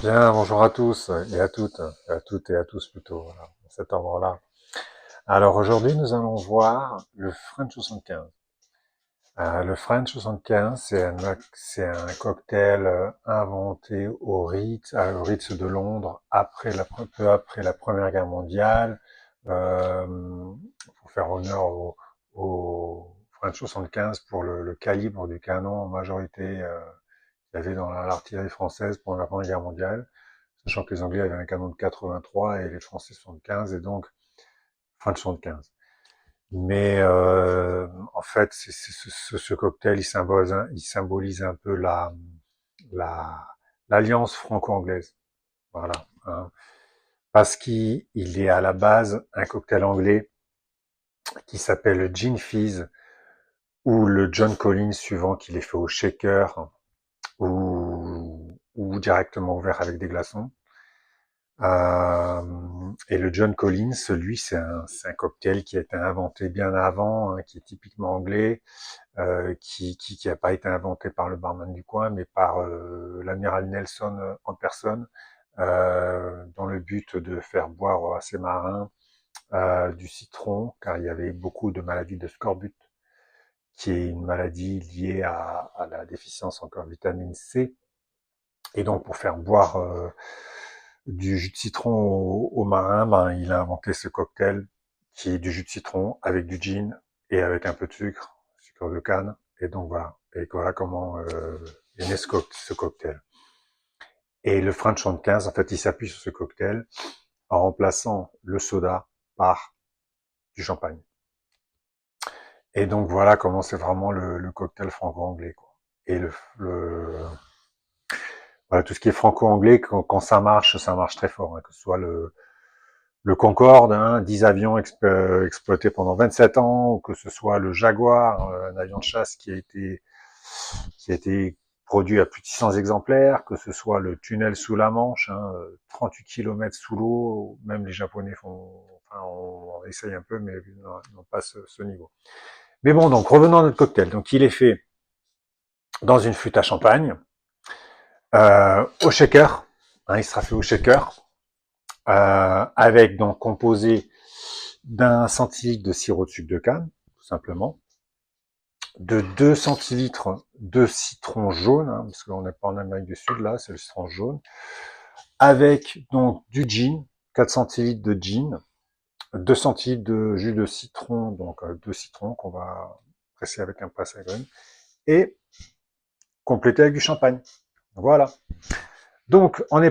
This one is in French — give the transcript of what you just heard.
Bien, bonjour à tous et à toutes et à tous plutôt, voilà, dans cet ordre-là. Alors aujourd'hui, nous allons voir le French 75. Le French 75, c'est un cocktail inventé au Ritz de Londres peu après la Première Guerre mondiale, pour faire honneur au French 75 pour le calibre du canon en majorité qu'il y avait dans l'artillerie française pendant la Première Guerre mondiale, sachant que les Anglais avaient un canon de 83 et les Français 75, et donc fin de 75. Mais en fait, ce cocktail, il symbolise un peu la l'alliance franco-anglaise, voilà, hein, parce qu'il est à la base un cocktail anglais qui s'appelle le Gin Fizz ou le John Collins, suivant qu'il est fait au shaker ou directement ouvert avec des glaçons. Et le John Collins, lui, c'est un cocktail qui a été inventé bien avant, hein, qui est typiquement anglais, qui a pas été inventé par le barman du coin, mais par l'amiral Nelson en personne, dans le but de faire boire à ses marins du citron, car il y avait beaucoup de maladies de scorbut, qui est une maladie liée à la déficience en vitamine C. Et donc, pour faire boire du jus de citron aux marins, ben, il a inventé ce cocktail qui est du jus de citron avec du gin et avec un peu de sucre de canne. Et donc voilà. Et voilà comment est né ce cocktail. Et le French 75, en fait, il s'appuie sur ce cocktail en remplaçant le soda par du champagne. Et donc voilà comment c'est vraiment le cocktail franco-anglais, quoi. Et voilà, tout ce qui est franco-anglais, quand ça marche très fort, hein, que ce soit le Concorde, hein, 10 avions exploités pendant 27 ans, ou que ce soit le Jaguar, un avion de chasse qui a été produit à plus de 600 exemplaires, que ce soit le tunnel sous la Manche, hein, 38 km sous l'eau, même les Japonais on essaye un peu, mais n'ont pas ce niveau. Mais bon, donc revenons à notre cocktail. Donc il est fait dans une flûte à champagne, au shaker, hein, il sera fait au shaker, avec donc composé d'un centilitre de sirop de sucre de canne, tout simplement, de 2 centilitres de citron jaune, hein, parce qu'on n'est pas en Amérique du Sud là, c'est le citron jaune, avec donc du gin, 4 centilitres de gin, 2 centilitres de jus de citron, donc 2 citrons qu'on va presser avec un presse à graines, et compléter avec du champagne. Voilà. Donc on est